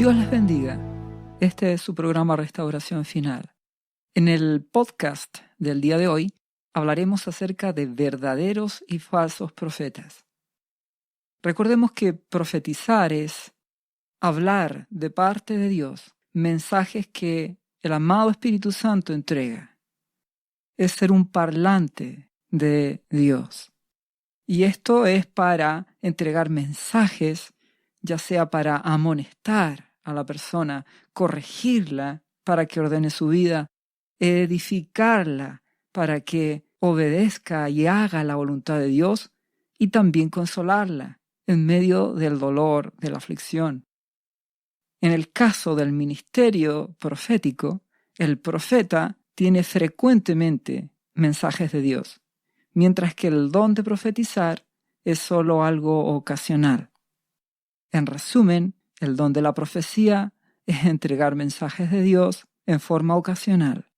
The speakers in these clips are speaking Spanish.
Dios les bendiga. Este es su programa Restauración Final. En el podcast del día de hoy hablaremos acerca de verdaderos y falsos profetas. Recordemos que profetizar es hablar de parte de Dios mensajes que el amado Espíritu Santo entrega. Es ser un parlante de Dios. Y esto es para entregar mensajes, ya sea para amonestar a la persona, corregirla para que ordene su vida, edificarla para que obedezca y haga la voluntad de Dios, y también consolarla en medio del dolor, de la aflicción. En el caso del ministerio profético, el profeta tiene frecuentemente mensajes de Dios, mientras que el don de profetizar es solo algo ocasional. En resumen, el don de la profecía es entregar mensajes de Dios en forma ocasional,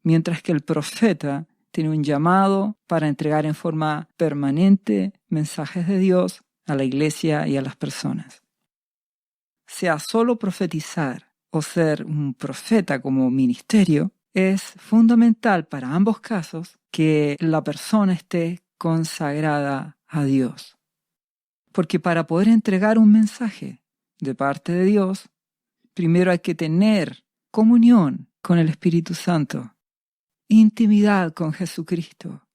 mientras que el profeta tiene un llamado para entregar en forma permanente mensajes de Dios a la iglesia y a las personas. Sea solo profetizar o ser un profeta como ministerio, es fundamental para ambos casos que la persona esté consagrada a Dios. Porque para poder entregar un mensaje de parte de Dios, primero hay que tener comunión con el Espíritu Santo, intimidad con Jesucristo,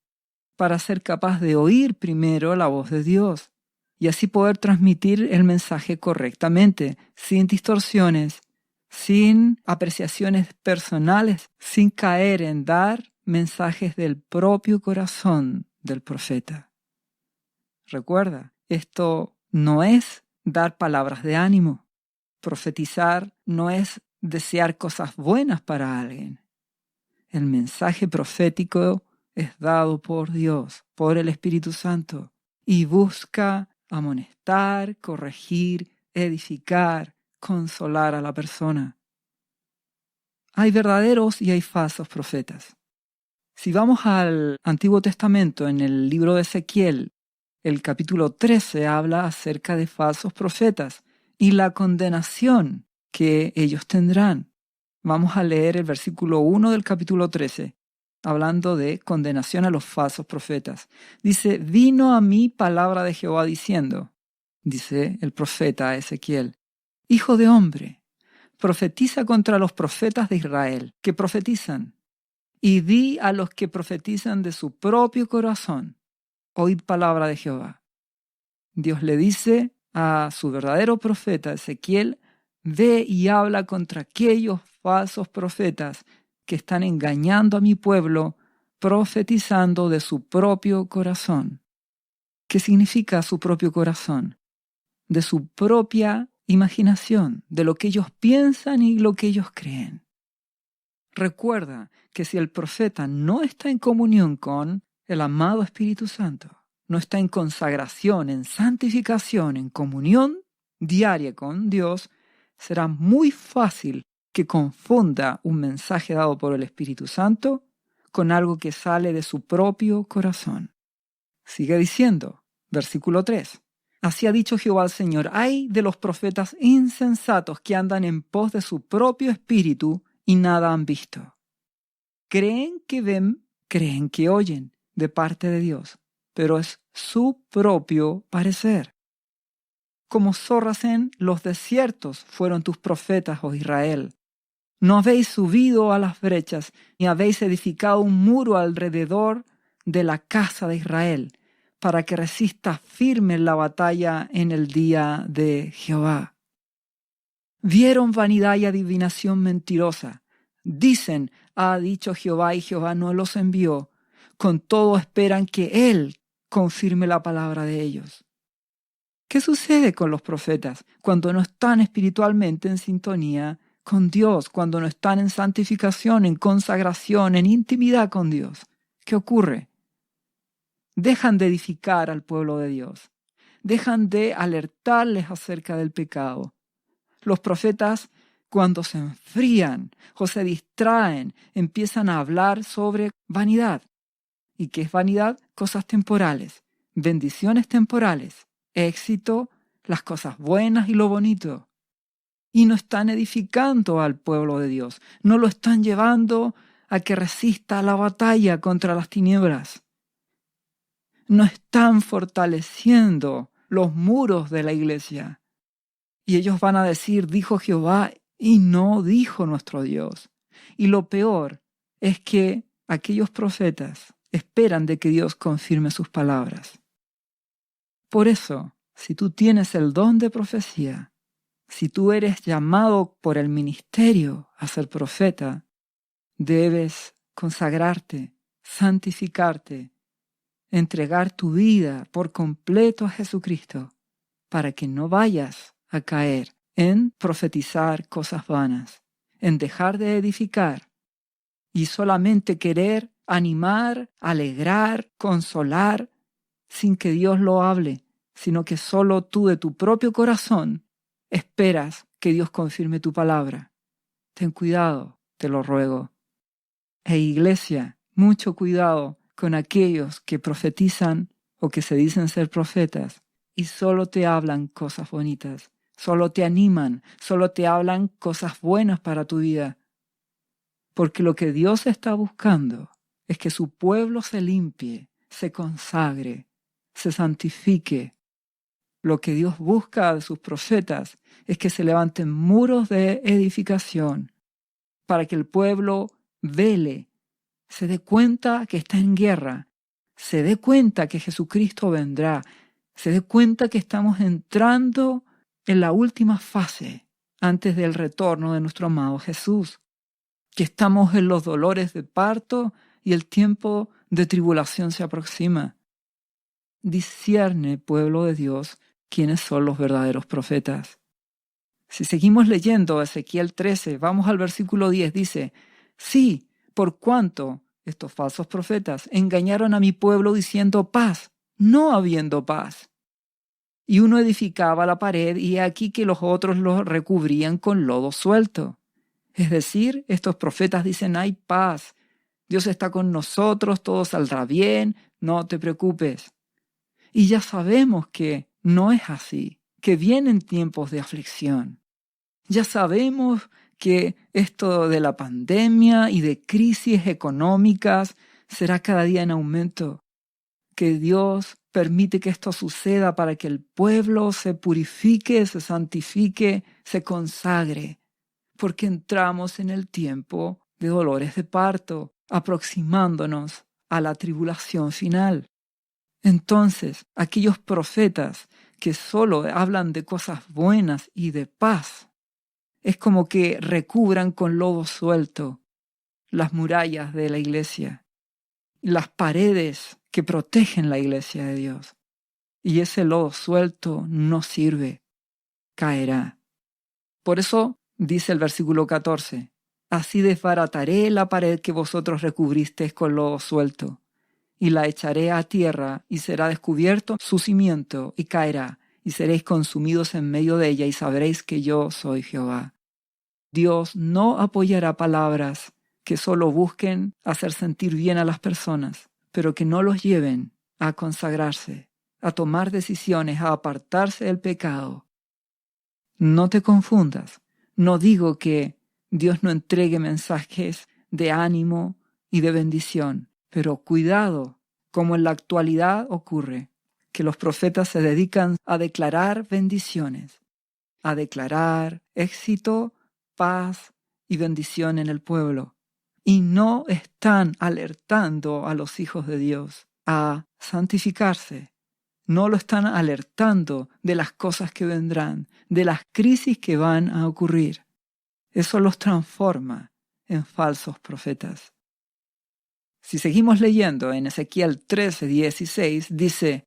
para ser capaz de oír primero la voz de Dios y así poder transmitir el mensaje correctamente, sin distorsiones, sin apreciaciones personales, sin caer en dar mensajes del propio corazón del profeta. Recuerda, esto no es dar palabras de ánimo. Profetizar no es desear cosas buenas para alguien. El mensaje profético es dado por Dios, por el Espíritu Santo, y busca amonestar, corregir, edificar, consolar a la persona. Hay verdaderos y hay falsos profetas. Si vamos al Antiguo Testamento, en el libro de Ezequiel, el capítulo 13 habla acerca de falsos profetas y la condenación que ellos tendrán. Vamos a leer el versículo 1 del capítulo 13, hablando de condenación a los falsos profetas. Dice, vino a mí palabra de Jehová diciendo, dice el profeta Ezequiel, hijo de hombre, profetiza contra los profetas de Israel, que profetizan, y di a los que profetizan de su propio corazón, oíd palabra de Jehová. Dios le dice a su verdadero profeta Ezequiel, ve y habla contra aquellos falsos profetas que están engañando a mi pueblo, profetizando de su propio corazón. ¿Qué significa su propio corazón? De su propia imaginación, de lo que ellos piensan y lo que ellos creen. Recuerda que si el profeta no está en comunión con el amado Espíritu Santo, no está en consagración, en santificación, en comunión diaria con Dios, será muy fácil que confunda un mensaje dado por el Espíritu Santo con algo que sale de su propio corazón. Sigue diciendo, versículo 3. Así ha dicho Jehová el Señor, ay de los profetas insensatos que andan en pos de su propio espíritu y nada han visto. Creen que ven, creen que oyen de parte de Dios, pero es su propio parecer. Como zorras en los desiertos fueron tus profetas, oh Israel. No habéis subido a las brechas, ni habéis edificado un muro alrededor de la casa de Israel, para que resista firme en la batalla en el día de Jehová. Vieron vanidad y adivinación mentirosa. Dicen, ha dicho Jehová y Jehová no los envió. Con todo esperan que Él confirme la palabra de ellos. ¿Qué sucede con los profetas cuando no están espiritualmente en sintonía con Dios, cuando no están en santificación, en consagración, en intimidad con Dios? ¿Qué ocurre? Dejan de edificar al pueblo de Dios. Dejan de alertarles acerca del pecado. Los profetas, cuando se enfrían o se distraen, empiezan a hablar sobre vanidad. ¿Y qué es vanidad? Cosas temporales, bendiciones temporales, éxito, las cosas buenas y lo bonito. y no están edificando al pueblo de Dios. No lo están llevando a que resista la batalla contra las tinieblas. No están fortaleciendo los muros de la iglesia. Y ellos van a decir, dijo Jehová, y no dijo nuestro Dios. Y lo peor es que aquellos profetas esperan de que Dios confirme sus palabras. Por eso, si tú tienes el don de profecía, si tú eres llamado por el ministerio a ser profeta, debes consagrarte, santificarte, entregar tu vida por completo a Jesucristo para que no vayas a caer en profetizar cosas vanas, en dejar de edificar y solamente querer animar, alegrar, consolar sin que Dios lo hable, sino que solo tú de tu propio corazón esperas que Dios confirme tu palabra. Ten cuidado, te lo ruego. Iglesia, mucho cuidado con aquellos que profetizan o que se dicen ser profetas y solo te hablan cosas bonitas, solo te animan, solo te hablan cosas buenas para tu vida. Porque lo que Dios está buscando es que su pueblo se limpie, se consagre, se santifique. Lo que Dios busca de sus profetas es que se levanten muros de edificación para que el pueblo vele, se dé cuenta que está en guerra, se dé cuenta que Jesucristo vendrá, se dé cuenta que estamos entrando en la última fase antes del retorno de nuestro amado Jesús, que estamos en los dolores de parto y el tiempo de tribulación se aproxima. Discierne, pueblo de Dios, quiénes son los verdaderos profetas. Si seguimos leyendo Ezequiel 13, vamos al versículo 10, dice, sí, por cuanto estos falsos profetas engañaron a mi pueblo diciendo paz, no habiendo paz. Y uno edificaba la pared y aquí que los otros lo recubrían con lodo suelto. Es decir, estos profetas dicen, hay paz, Dios está con nosotros, todo saldrá bien, no te preocupes. Y ya sabemos que no es así, que vienen tiempos de aflicción. Ya sabemos que esto de la pandemia y de crisis económicas será cada día en aumento, que Dios permite que esto suceda para que el pueblo se purifique, se santifique, se consagre, porque entramos en el tiempo de dolores de parto, aproximándonos a la tribulación final. Entonces, aquellos profetas que solo hablan de cosas buenas y de paz, es como que recubran con lodo suelto las murallas de la iglesia, las paredes que protegen la iglesia de Dios. Y ese lodo suelto no sirve, caerá. Por eso dice el versículo 14, así desbarataré la pared que vosotros recubristeis con lodo suelto, y la echaré a tierra, y será descubierto su cimiento, y caerá, y seréis consumidos en medio de ella, y sabréis que yo soy Jehová. Dios no apoyará palabras que solo busquen hacer sentir bien a las personas, pero que no los lleven a consagrarse, a tomar decisiones, a apartarse del pecado. No te confundas. No digo que Dios no entregue mensajes de ánimo y de bendición, pero cuidado, como en la actualidad ocurre, que los profetas se dedican a declarar bendiciones, a declarar éxito, paz y bendición en el pueblo, y no están alertando a los hijos de Dios a santificarse. No lo están alertando de las cosas que vendrán, de las crisis que van a ocurrir. Eso los transforma en falsos profetas. Si seguimos leyendo en Ezequiel 13:16, dice,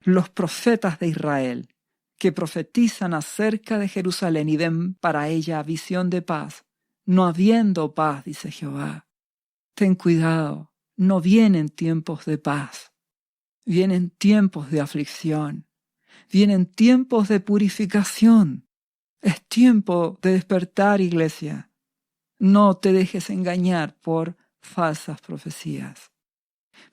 los profetas de Israel, que profetizan acerca de Jerusalén y ven para ella visión de paz, no habiendo paz, dice Jehová. Ten cuidado, no vienen tiempos de paz. Vienen tiempos de aflicción, vienen tiempos de purificación. Es tiempo de despertar, iglesia. No te dejes engañar por falsas profecías.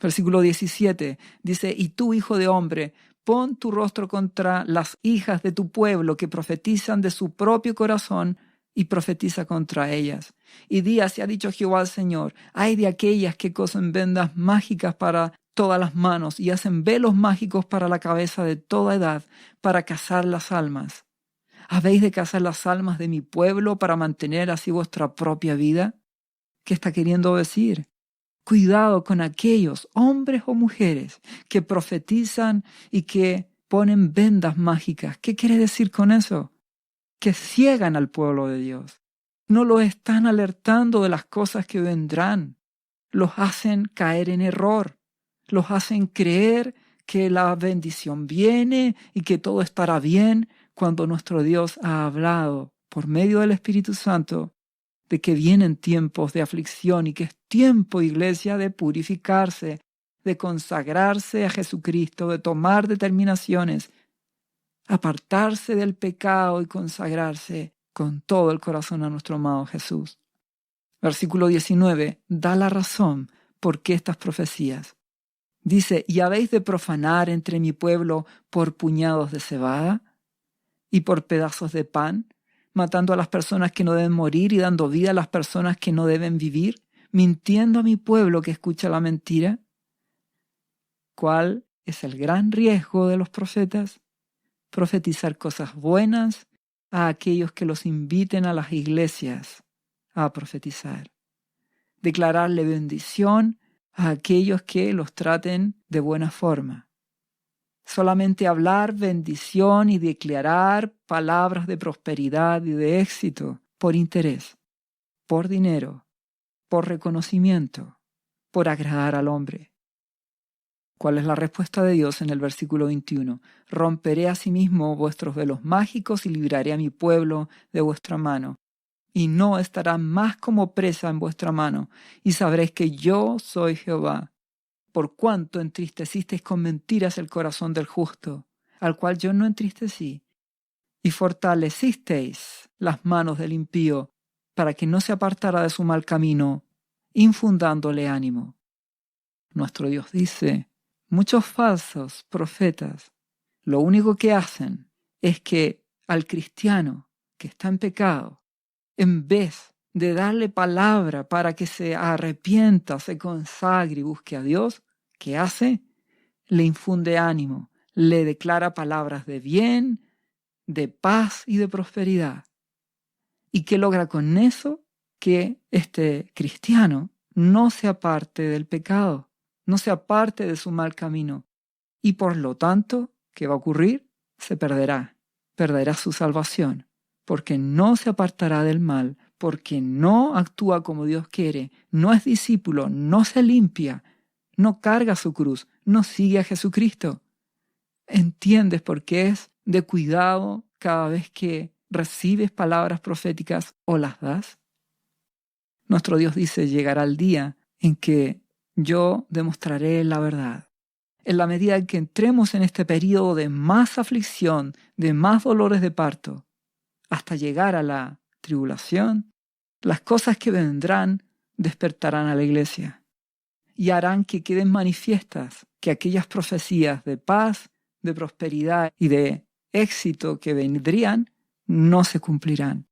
Versículo 17 dice, y tú, hijo de hombre, pon tu rostro contra las hijas de tu pueblo que profetizan de su propio corazón y profetiza contra ellas. Y di, así ha dicho Jehová el Señor, ay de aquellas que cosen vendas mágicas para todas las manos y hacen velos mágicos para la cabeza de toda edad, para cazar las almas. ¿Habéis de cazar las almas de mi pueblo para mantener así vuestra propia vida? ¿Qué está queriendo decir? Cuidado con aquellos hombres o mujeres que profetizan y que ponen vendas mágicas. ¿Qué quiere decir con eso? Que ciegan al pueblo de Dios. No los están alertando de las cosas que vendrán. Los hacen caer en error. Los hacen creer que la bendición viene y que todo estará bien cuando nuestro Dios ha hablado por medio del Espíritu Santo de que vienen tiempos de aflicción y que es tiempo, iglesia, de purificarse, de consagrarse a Jesucristo, de tomar determinaciones, apartarse del pecado y consagrarse con todo el corazón a nuestro amado Jesús. Versículo 19 da la razón por qué estas profecías. Dice, ¿y habéis de profanar entre mi pueblo por puñados de cebada y por pedazos de pan, matando a las personas que no deben morir y dando vida a las personas que no deben vivir, mintiendo a mi pueblo que escucha la mentira? ¿Cuál es el gran riesgo de los profetas? Profetizar cosas buenas a aquellos que los inviten a las iglesias a profetizar. Declararle bendición a aquellos que los traten de buena forma. Solamente hablar bendición y declarar palabras de prosperidad y de éxito por interés, por dinero, por reconocimiento, por agradar al hombre. ¿Cuál es la respuesta de Dios en el versículo 21? Romperé asimismo vuestros velos mágicos y libraré a mi pueblo de vuestra mano, y no estará más como presa en vuestra mano, y sabréis que yo soy Jehová. Por cuanto entristecisteis con mentiras el corazón del justo, al cual yo no entristecí, y fortalecisteis las manos del impío, para que no se apartara de su mal camino, infundándole ánimo. Nuestro Dios dice, muchos falsos profetas, lo único que hacen es que al cristiano que está en pecado, en vez de darle palabra para que se arrepienta, se consagre y busque a Dios, ¿qué hace? Le infunde ánimo, le declara palabras de bien, de paz y de prosperidad. ¿Y qué logra con eso? Que este cristiano no se aparte del pecado, no se aparte de su mal camino. Y por lo tanto, ¿qué va a ocurrir? Se perderá su salvación, porque no se apartará del mal, porque no actúa como Dios quiere, no es discípulo, no se limpia, no carga su cruz, no sigue a Jesucristo. ¿Entiendes por qué es de cuidado cada vez que recibes palabras proféticas o las das? Nuestro Dios dice, llegará el día en que yo demostraré la verdad. En la medida en que entremos en este periodo de más aflicción, de más dolores de parto, hasta llegar a la tribulación, las cosas que vendrán despertarán a la iglesia y harán que queden manifiestas que aquellas profecías de paz, de prosperidad y de éxito que vendrían no se cumplirán.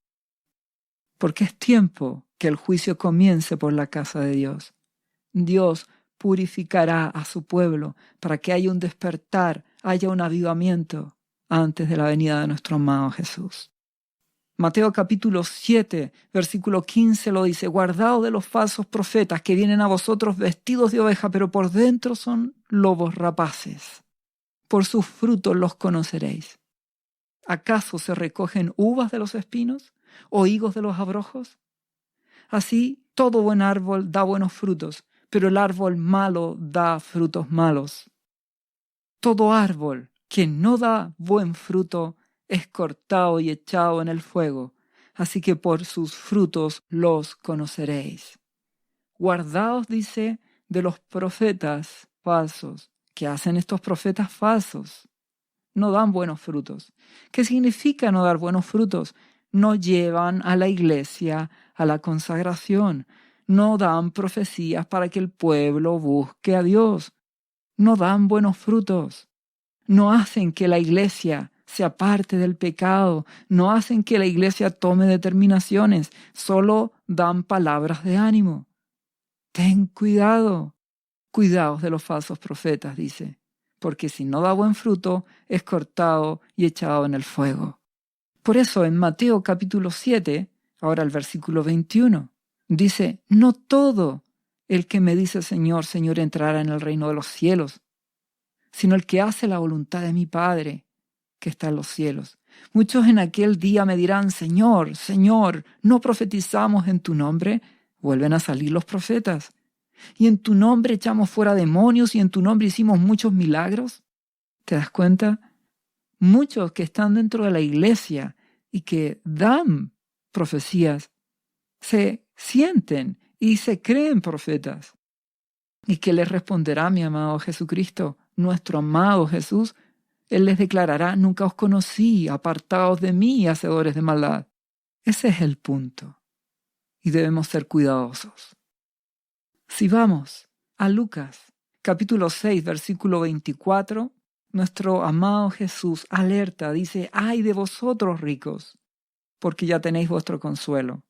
Porque es tiempo que el juicio comience por la casa de Dios. Dios purificará a su pueblo para que haya un despertar, haya un avivamiento antes de la venida de nuestro amado Jesús. Mateo capítulo 7, versículo 15 lo dice, guardaos de los falsos profetas que vienen a vosotros vestidos de oveja, pero por dentro son lobos rapaces. Por sus frutos los conoceréis. ¿Acaso se recogen uvas de los espinos o higos de los abrojos? Así, todo buen árbol da buenos frutos, pero el árbol malo da frutos malos. Todo árbol que no da buen fruto es cortado y echado en el fuego, así que por sus frutos los conoceréis. Guardaos, dice, de los profetas falsos. ¿Qué hacen estos profetas falsos? No dan buenos frutos. ¿Qué significa no dar buenos frutos? No llevan a la iglesia a la consagración. No dan profecías para que el pueblo busque a Dios. No dan buenos frutos. no hacen que la iglesia se aparte del pecado, no hacen que la iglesia tome determinaciones, solo dan palabras de ánimo. Ten cuidado, cuidaos de los falsos profetas, dice, porque si no da buen fruto, es cortado y echado en el fuego. Por eso en Mateo capítulo 7, ahora el versículo 21, dice, no todo el que me dice Señor, Señor entrará en el reino de los cielos, sino el que hace la voluntad de mi Padre que está en los cielos. Muchos en aquel día me dirán, Señor, Señor, ¿no profetizamos en tu nombre? Vuelven a salir los profetas. Y en tu nombre echamos fuera demonios y en tu nombre hicimos muchos milagros. ¿Te das cuenta? Muchos que están dentro de la iglesia y que dan profecías se sienten y se creen profetas. ¿Y qué les responderá mi amado Jesucristo, nuestro amado Jesús? Él les declarará, nunca os conocí, apartados de mí, hacedores de maldad. Ese es el punto. Y debemos ser cuidadosos. Si vamos a Lucas, capítulo 6, versículo 24, nuestro amado Jesús alerta, dice, ¡ay de vosotros ricos! Porque ya tenéis vuestro consuelo.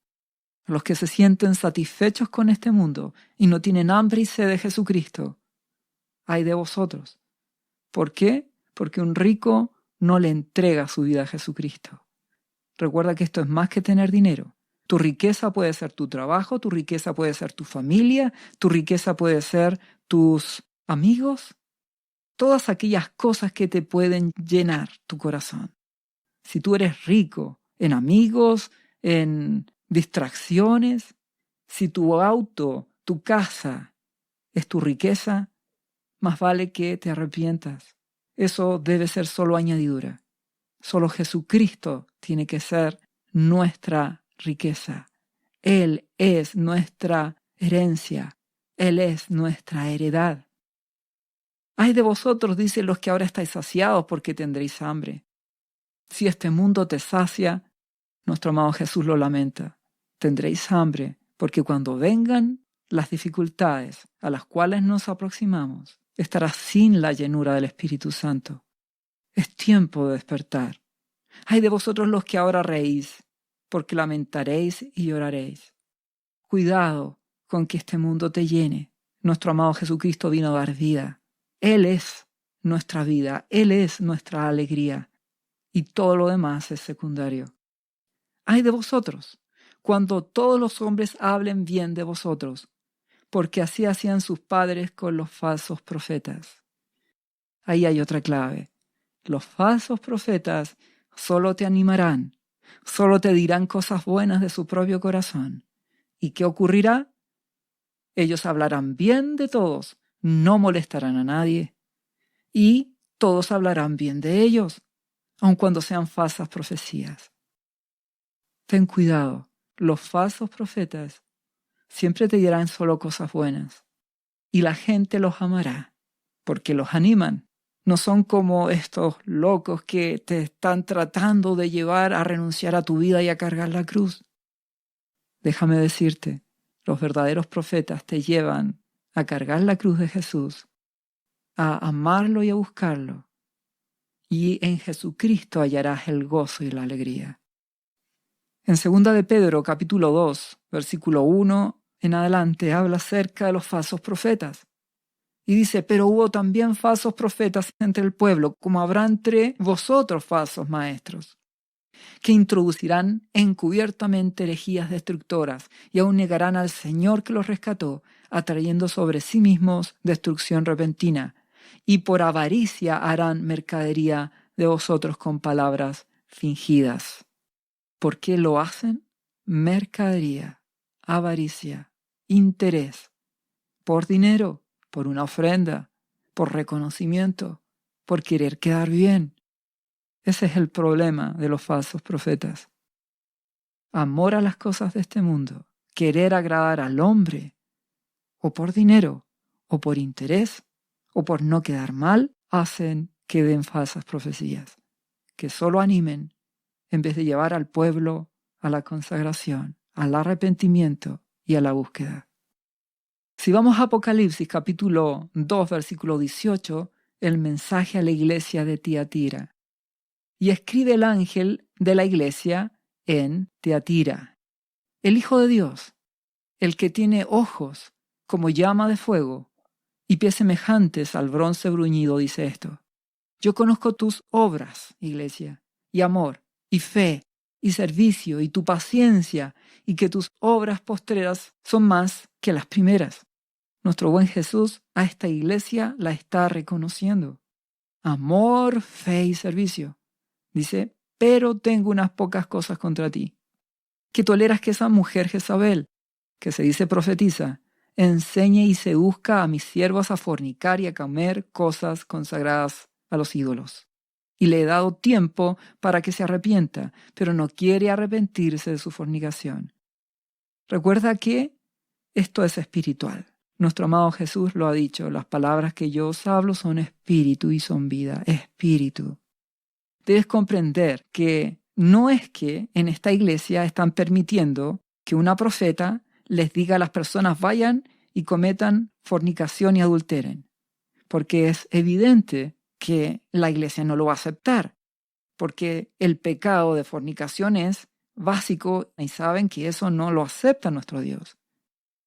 Los que se sienten satisfechos con este mundo y no tienen hambre y sed de Jesucristo, ¡ay de vosotros! ¿Por qué? Porque un rico no le entrega su vida a Jesucristo. Recuerda que esto es más que tener dinero. Tu riqueza puede ser tu trabajo, tu riqueza puede ser tu familia, tu riqueza puede ser tus amigos. Todas aquellas cosas que te pueden llenar tu corazón. Si tú eres rico en amigos, en distracciones, si tu auto, tu casa es tu riqueza, más vale que te arrepientas. Eso debe ser solo añadidura. Solo Jesucristo tiene que ser nuestra riqueza. Él es nuestra herencia. Él es nuestra heredad. Ay de vosotros, dicen los que ahora estáis saciados, porque tendréis hambre. Si este mundo te sacia, nuestro amado Jesús lo lamenta. Tendréis hambre, porque cuando vengan las dificultades a las cuales nos aproximamos, estarás sin la llenura del Espíritu Santo. Es tiempo de despertar. Ay de vosotros los que ahora reís, porque lamentaréis y lloraréis. Cuidado con que este mundo te llene. Nuestro amado Jesucristo vino a dar vida. Él es nuestra vida, Él es nuestra alegría, y todo lo demás es secundario. Ay de vosotros, cuando todos los hombres hablen bien de vosotros, porque así hacían sus padres con los falsos profetas. Ahí hay otra clave. Los falsos profetas solo te animarán, solo te dirán cosas buenas de su propio corazón. ¿Y qué ocurrirá? Ellos hablarán bien de todos, no molestarán a nadie, y todos hablarán bien de ellos, aun cuando sean falsas profecías. Ten cuidado, los falsos profetas siempre te dirán solo cosas buenas, y la gente los amará, porque los animan. No son como estos locos que te están tratando de llevar a renunciar a tu vida y a cargar la cruz. Déjame decirte, los verdaderos profetas te llevan a cargar la cruz de Jesús, a amarlo y a buscarlo, y en Jesucristo hallarás el gozo y la alegría. En 2 de Pedro, capítulo 2, versículo 1 en adelante, habla acerca de los falsos profetas. Y dice, pero hubo también falsos profetas entre el pueblo, como habrá entre vosotros falsos maestros, que introducirán encubiertamente herejías destructoras y aún negarán al Señor que los rescató, atrayendo sobre sí mismos destrucción repentina, y por avaricia harán mercadería de vosotros con palabras fingidas. ¿Por qué lo hacen? Mercadería, avaricia, interés, por dinero, por una ofrenda, por reconocimiento, por querer quedar bien. Ese es el problema de los falsos profetas. Amor a las cosas de este mundo, querer agradar al hombre, o por dinero, o por interés, o por no quedar mal, hacen que den falsas profecías, que solo animen en vez de llevar al pueblo a la consagración, al arrepentimiento y a la búsqueda. Si vamos a Apocalipsis capítulo 2, versículo 18, el mensaje a la iglesia de Tiatira. Y escribe el ángel de la iglesia en Tiatira. El Hijo de Dios, el que tiene ojos como llama de fuego y pies semejantes al bronce bruñido, dice esto: yo conozco tus obras, iglesia, y amor, y fe, y servicio, y tu paciencia, y que tus obras postreras son más que las primeras. Nuestro buen Jesús a esta iglesia la está reconociendo. Amor, fe y servicio. Dice, pero tengo unas pocas cosas contra ti. Que toleras que esa mujer Jezabel, que se dice profetiza, enseñe y seduzca a mis siervos a fornicar y a comer cosas consagradas a los ídolos. Y le he dado tiempo para que se arrepienta, pero no quiere arrepentirse de su fornicación. Recuerda que esto es espiritual. Nuestro amado Jesús lo ha dicho: las palabras que yo os hablo son espíritu y son vida. Espíritu. Debes comprender que no es que en esta iglesia están permitiendo que una profeta les diga a las personas vayan y cometan fornicación y adulteren, porque es evidente que la iglesia no lo va a aceptar, porque el pecado de fornicación es básico y saben que eso no lo acepta nuestro Dios.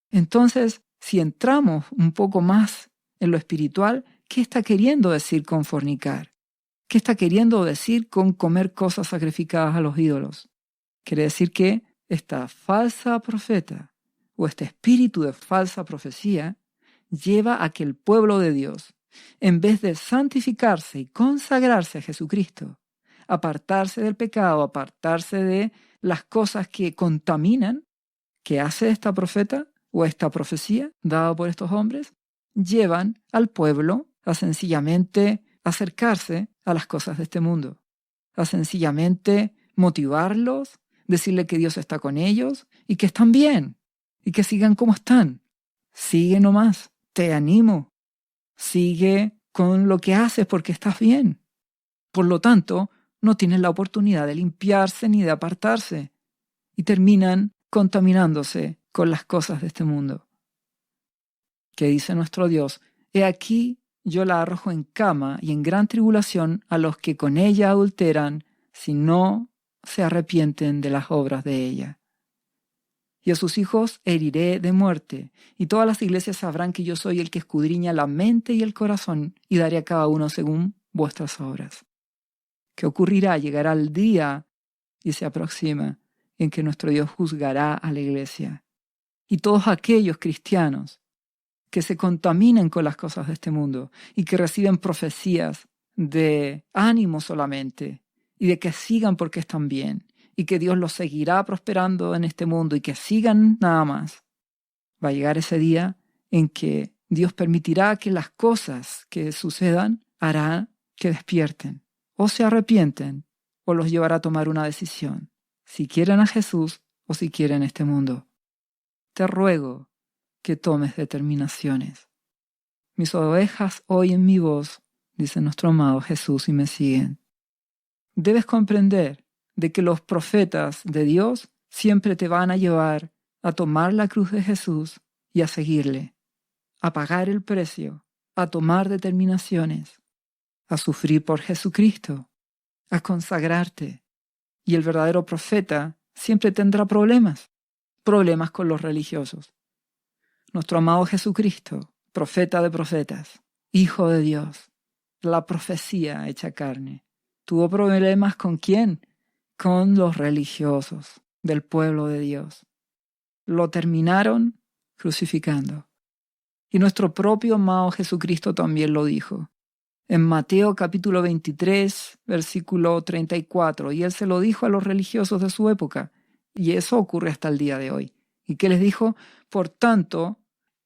Entonces, si entramos un poco más en lo espiritual, ¿qué está queriendo decir con fornicar? ¿Qué está queriendo decir con comer cosas sacrificadas a los ídolos? Quiere decir que esta falsa profeta o este espíritu de falsa profecía lleva a que el pueblo de Dios, en vez de santificarse y consagrarse a Jesucristo, apartarse del pecado, apartarse de las cosas que contaminan, que hace esta profeta o esta profecía dada por estos hombres, llevan al pueblo a sencillamente acercarse a las cosas de este mundo, a sencillamente motivarlos, decirle que Dios está con ellos y que están bien y que sigan como están. Sigue nomás, te animo, sigue con lo que haces porque estás bien. Por lo tanto, no tienen la oportunidad de limpiarse ni de apartarse y terminan contaminándose con las cosas de este mundo. ¿Qué dice nuestro Dios? He aquí, yo la arrojo en cama y en gran tribulación a los que con ella adulteran, si no se arrepienten de las obras de ella. Y a sus hijos heriré de muerte, y todas las iglesias sabrán que yo soy el que escudriña la mente y el corazón, y daré a cada uno según vuestras obras. ¿Qué ocurrirá? Llegará el día, y se aproxima, en que nuestro Dios juzgará a la iglesia. Y todos aquellos cristianos que se contaminan con las cosas de este mundo y que reciben profecías de ánimo solamente y de que sigan porque están bien y que Dios los seguirá prosperando en este mundo y que sigan nada más. Va a llegar ese día en que Dios permitirá que las cosas que sucedan hará que despierten o se arrepienten o los llevará a tomar una decisión, si quieren a Jesús o si quieren este mundo. Te ruego que tomes determinaciones. Mis ovejas oyen mi voz, dice nuestro amado Jesús, y me siguen. Debes comprender de que los profetas de Dios siempre te van a llevar a tomar la cruz de Jesús y a seguirle, a pagar el precio, a tomar determinaciones, a sufrir por Jesucristo, a consagrarte. Y el verdadero profeta siempre tendrá problemas con los religiosos. Nuestro amado Jesucristo, profeta de profetas, Hijo de Dios, la profecía hecha carne, tuvo problemas ¿con quién? Con los religiosos del pueblo de Dios. Lo terminaron crucificando. Y nuestro propio amado Jesucristo también lo dijo. En Mateo capítulo 23, versículo 34, y Él se lo dijo a los religiosos de su época, y eso ocurre hasta el día de hoy. ¿Y qué les dijo? Por tanto,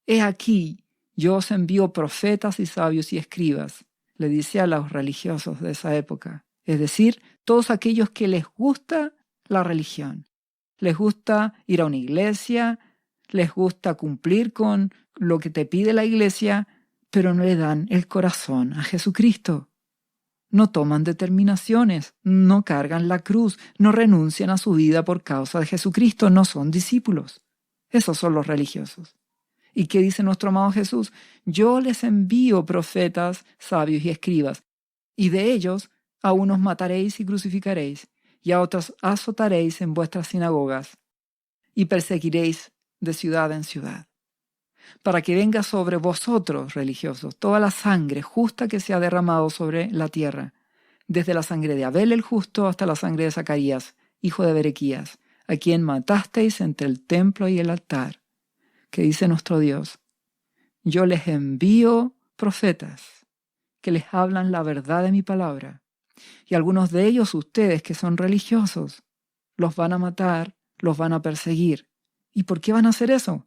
he aquí, yo os envío profetas y sabios y escribas, le dice a los religiosos de esa época. Es decir, todos aquellos que les gusta la religión, les gusta ir a una iglesia, les gusta cumplir con lo que te pide la iglesia, pero no le dan el corazón a Jesucristo. No toman determinaciones, no cargan la cruz, no renuncian a su vida por causa de Jesucristo, no son discípulos. Esos son los religiosos. ¿Y qué dice nuestro amado Jesús? Yo les envío profetas, sabios y escribas, y de ellos a unos mataréis y crucificaréis, y a otros azotaréis en vuestras sinagogas, y perseguiréis de ciudad en ciudad, para que venga sobre vosotros, religiosos, toda la sangre justa que se ha derramado sobre la tierra, desde la sangre de Abel el justo hasta la sangre de Zacarías, hijo de Berequías, a quien matasteis entre el templo y el altar. Que dice nuestro Dios: yo les envío profetas que les hablan la verdad de mi palabra, y algunos de ellos, ustedes que son religiosos, los van a matar, los van a perseguir. ¿Y por qué van a hacer eso?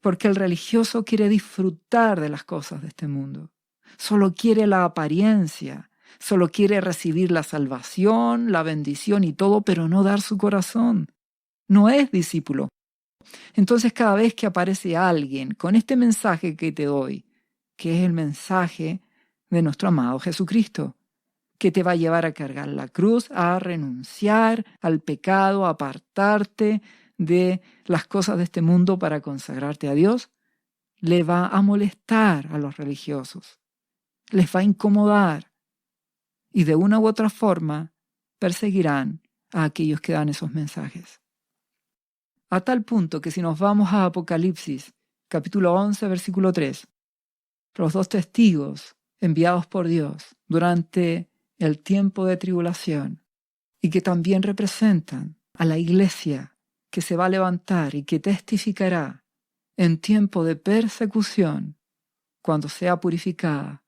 Porque el religioso quiere disfrutar de las cosas de este mundo. Solo quiere la apariencia, solo quiere recibir la salvación, la bendición y todo, pero no dar su corazón. No es discípulo. Entonces, cada vez que aparece alguien con este mensaje que te doy, que es el mensaje de nuestro amado Jesucristo, que te va a llevar a cargar la cruz, a renunciar al pecado, a apartarte de las cosas de este mundo para consagrarte a Dios, le va a molestar a los religiosos, les va a incomodar y de una u otra forma perseguirán a aquellos que dan esos mensajes. A tal punto que si nos vamos a Apocalipsis, capítulo 11, versículo 3, los dos testigos enviados por Dios durante el tiempo de tribulación y que también representan a la iglesia que se va a levantar y que testificará en tiempo de persecución cuando sea purificada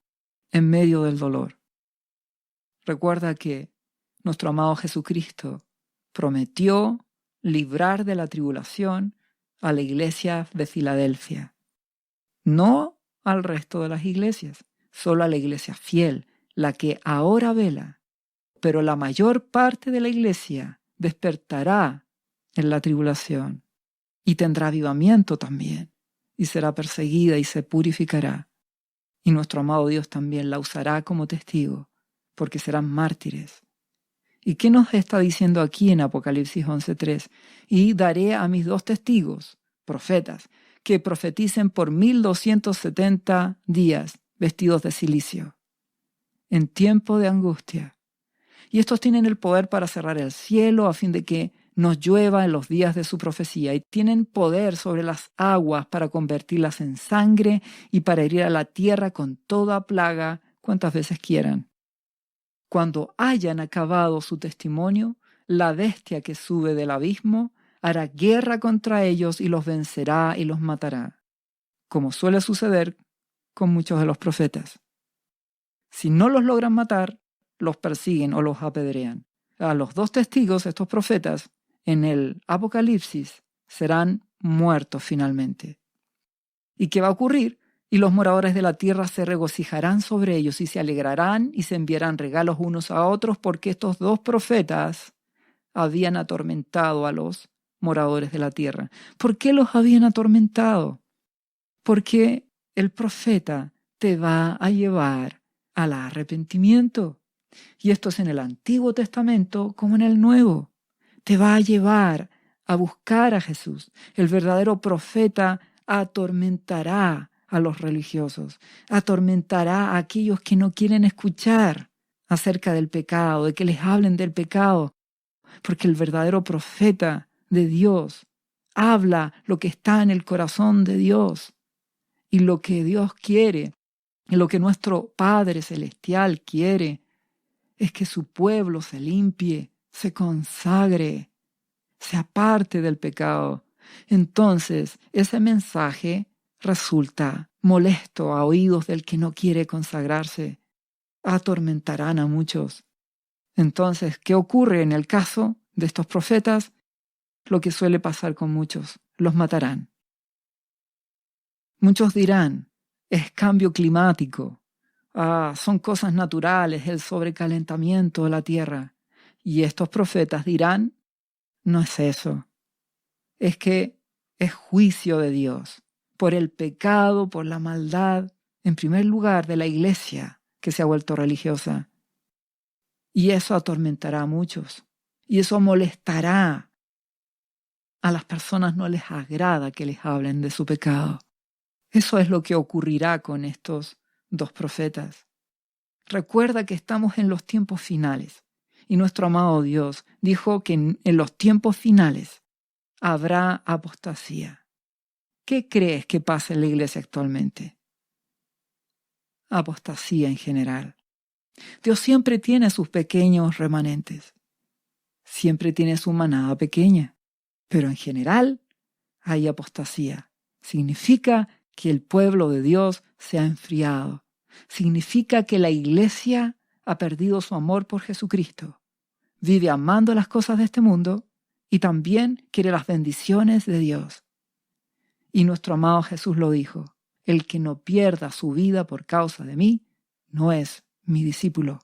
en medio del dolor. Recuerda que nuestro amado Jesucristo prometió librar de la tribulación a la iglesia de Filadelfia, no al resto de las iglesias, solo a la iglesia fiel, la que ahora vela, pero la mayor parte de la iglesia despertará en la tribulación y tendrá avivamiento también, y será perseguida y se purificará. Y nuestro amado Dios también la usará como testigo, porque serán mártires. ¿Y qué nos está diciendo aquí en Apocalipsis 11:3? Y daré a mis dos testigos, profetas, que profeticen por 1270 días, vestidos de cilicio, en tiempo de angustia. Y estos tienen el poder para cerrar el cielo a fin de que nos llueva en los días de su profecía, y tienen poder sobre las aguas para convertirlas en sangre y para herir a la tierra con toda plaga cuantas veces quieran. Cuando hayan acabado su testimonio, la bestia que sube del abismo hará guerra contra ellos y los vencerá y los matará, como suele suceder con muchos de los profetas. Si no los logran matar, los persiguen o los apedrean. A los dos testigos, estos profetas, en el Apocalipsis, serán muertos finalmente. ¿Y qué va a ocurrir? Y los moradores de la tierra se regocijarán sobre ellos y se alegrarán y se enviarán regalos unos a otros, porque estos dos profetas habían atormentado a los moradores de la tierra. ¿Por qué los habían atormentado? Porque el profeta te va a llevar al arrepentimiento. Y esto es en el Antiguo Testamento como en el Nuevo. Te va a llevar a buscar a Jesús. El verdadero profeta atormentará a los religiosos, atormentará a aquellos que no quieren escuchar acerca del pecado, de que les hablen del pecado, porque el verdadero profeta de Dios habla lo que está en el corazón de Dios y lo que Dios quiere, y lo que nuestro Padre Celestial quiere es que su pueblo se limpie, se consagre, se aparte del pecado. Entonces, ese mensaje resulta molesto a oídos del que no quiere consagrarse. Atormentarán a muchos. Entonces, ¿qué ocurre en el caso de estos profetas? Lo que suele pasar con muchos: los matarán. Muchos dirán, es cambio climático. Son cosas naturales, el sobrecalentamiento de la tierra. Y estos profetas dirán, no es eso. Es que es juicio de Dios por el pecado, por la maldad, en primer lugar de la iglesia que se ha vuelto religiosa. Y eso atormentará a muchos. Y eso molestará. A las personas no les agrada que les hablen de su pecado. Eso es lo que ocurrirá con estos dos profetas. Recuerda que estamos en los tiempos finales y nuestro amado Dios dijo que en los tiempos finales habrá apostasía. ¿Qué crees que pasa en la iglesia actualmente? Apostasía en general. Dios siempre tiene sus pequeños remanentes. Siempre tiene su manada pequeña. Pero en general hay apostasía. Significa que el pueblo de Dios se ha enfriado. Significa que la iglesia ha perdido su amor por Jesucristo. Vive amando las cosas de este mundo y también quiere las bendiciones de Dios. Y nuestro amado Jesús lo dijo: el que no pierda su vida por causa de mí, no es mi discípulo.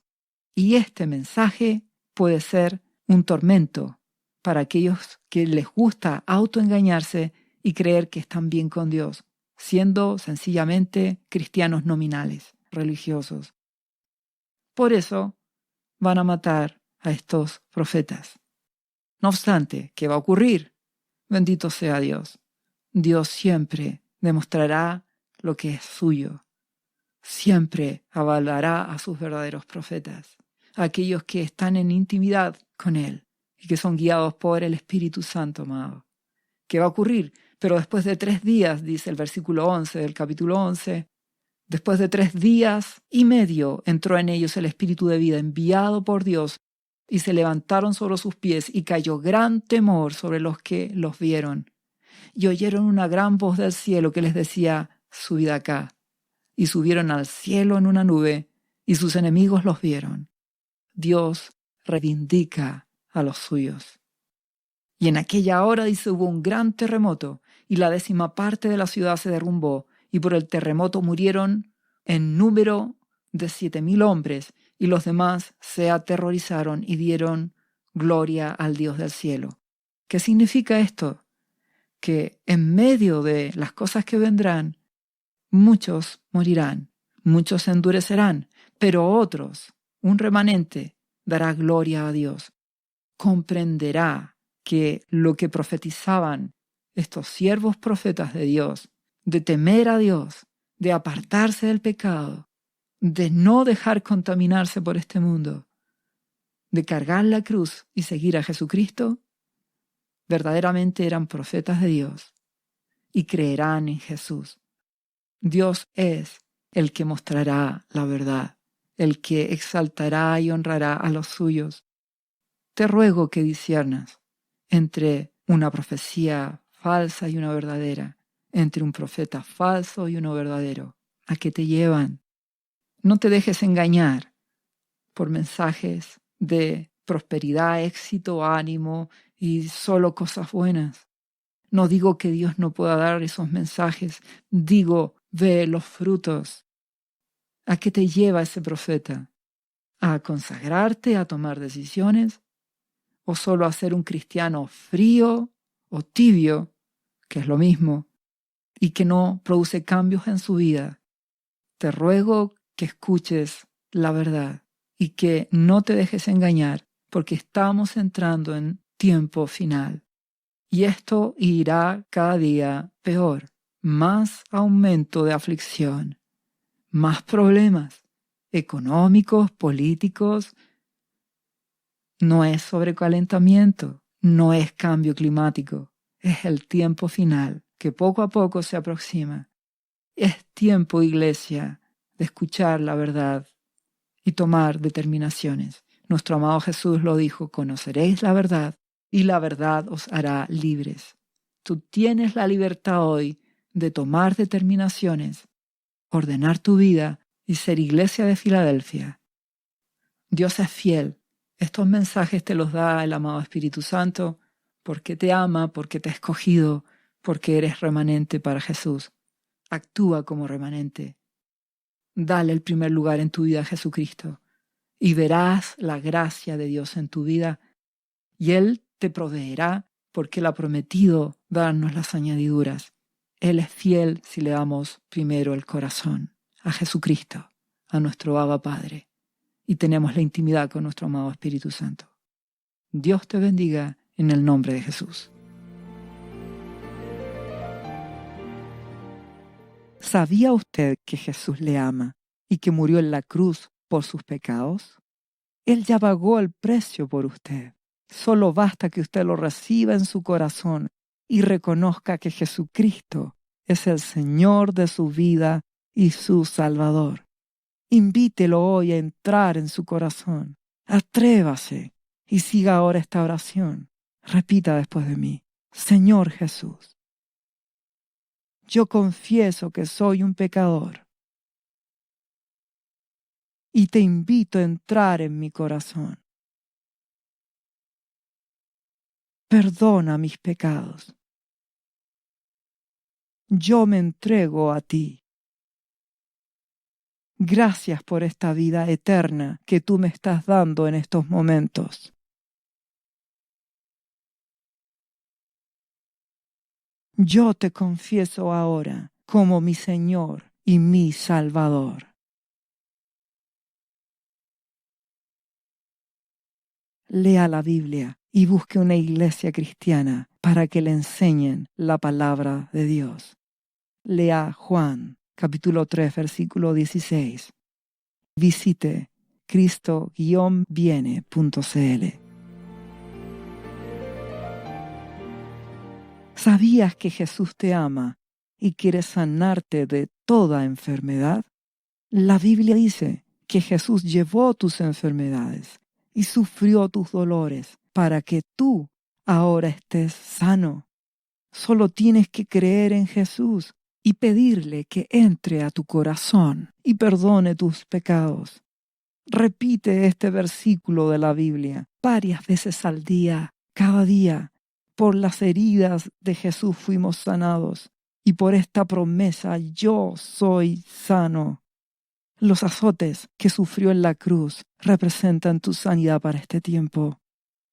Y este mensaje puede ser un tormento para aquellos que les gusta autoengañarse y creer que están bien con Dios, siendo sencillamente cristianos nominales, religiosos. Por eso van a matar a estos profetas. No obstante, ¿qué va a ocurrir? Bendito sea Dios. Dios siempre demostrará lo que es suyo. Siempre avalará a sus verdaderos profetas, a aquellos que están en intimidad con Él y que son guiados por el Espíritu Santo, amado. ¿Qué va a ocurrir? Pero después de 3 días, dice el versículo 11 del capítulo 11, después de 3 días y medio entró en ellos el Espíritu de vida enviado por Dios, y se levantaron sobre sus pies, y cayó gran temor sobre los que los vieron. Y oyeron una gran voz del cielo que les decía: subid acá. Y subieron al cielo en una nube, y sus enemigos los vieron. Dios reivindica a los suyos. Y en aquella hora, dice, hubo un gran terremoto, y la 10ª parte de la ciudad se derrumbó, y por el terremoto murieron en número de 7,000 hombres, y los demás se aterrorizaron y dieron gloria al Dios del cielo. ¿Qué significa esto? Que en medio de las cosas que vendrán, muchos morirán, muchos se endurecerán, pero otros, un remanente, dará gloria a Dios. Comprenderá que lo que profetizaban estos siervos profetas de Dios, de temer a Dios, de apartarse del pecado, de no dejar contaminarse por este mundo, de cargar la cruz y seguir a Jesucristo, verdaderamente eran profetas de Dios y creerán en Jesús. Dios es el que mostrará la verdad, el que exaltará y honrará a los suyos. Te ruego que disciernas entre una profecía falsa y una verdadera, entre un profeta falso y uno verdadero. ¿A qué te llevan? No te dejes engañar por mensajes de prosperidad, éxito, ánimo y solo cosas buenas. No digo que Dios no pueda dar esos mensajes, digo, ve los frutos. ¿A qué te lleva ese profeta? ¿A consagrarte, a tomar decisiones? ¿O solo a ser un cristiano frío o tibio, que es lo mismo, y que no produce cambios en su vida? Te ruego que escuches la verdad y que no te dejes engañar, porque estamos entrando en tiempo final. Y esto irá cada día peor. Más aumento de aflicción, más problemas económicos, políticos. No es sobrecalentamiento, no es cambio climático, es el tiempo final que poco a poco se aproxima. Es tiempo, iglesia, de escuchar la verdad y tomar determinaciones. Nuestro amado Jesús lo dijo: conoceréis la verdad y la verdad os hará libres. Tú tienes la libertad hoy de tomar determinaciones, ordenar tu vida y ser iglesia de Filadelfia. Dios es fiel. Estos mensajes te los da el amado Espíritu Santo porque te ama, porque te ha escogido, porque eres remanente para Jesús. Actúa como remanente. Dale el primer lugar en tu vida a Jesucristo y verás la gracia de Dios en tu vida y Él te proveerá porque Él ha prometido darnos las añadiduras. Él es fiel si le damos primero el corazón a Jesucristo, a nuestro Abba Padre, y tenemos la intimidad con nuestro amado Espíritu Santo. Dios te bendiga en el nombre de Jesús. ¿Sabía usted que Jesús le ama y que murió en la cruz por sus pecados? Él ya pagó el precio por usted. Solo basta que usted lo reciba en su corazón y reconozca que Jesucristo es el Señor de su vida y su Salvador. Invítelo hoy a entrar en su corazón. Atrévase y siga ahora esta oración. Repita después de mí: Señor Jesús, yo confieso que soy un pecador y te invito a entrar en mi corazón. Perdona mis pecados. Yo me entrego a ti. Gracias por esta vida eterna que tú me estás dando en estos momentos. Yo te confieso ahora como mi Señor y mi Salvador. Lea la Biblia y busque una iglesia cristiana para que le enseñen la palabra de Dios. Lea Juan, capítulo 3, versículo 16. Visite cristo-viene.cl. ¿Sabías que Jesús te ama y quiere sanarte de toda enfermedad? La Biblia dice que Jesús llevó tus enfermedades y sufrió tus dolores para que tú ahora estés sano. Solo tienes que creer en Jesús y pedirle que entre a tu corazón y perdone tus pecados. Repite este versículo de la Biblia varias veces al día, cada día. Por las heridas de Jesús fuimos sanados y por esta promesa yo soy sano. Los azotes que sufrió en la cruz representan tu sanidad para este tiempo.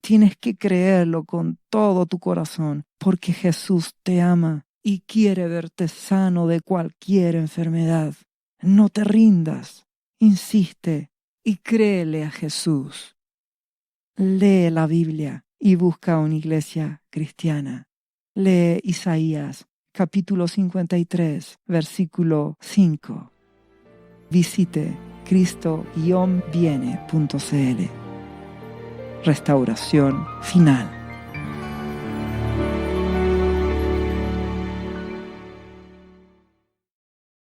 Tienes que creerlo con todo tu corazón porque Jesús te ama y quiere verte sano de cualquier enfermedad. No te rindas, insiste y créele a Jesús. Lee la Biblia y busca una iglesia cristiana. Lee Isaías, capítulo 53, versículo 5. Visite cristo-viene.cl. Restauración final.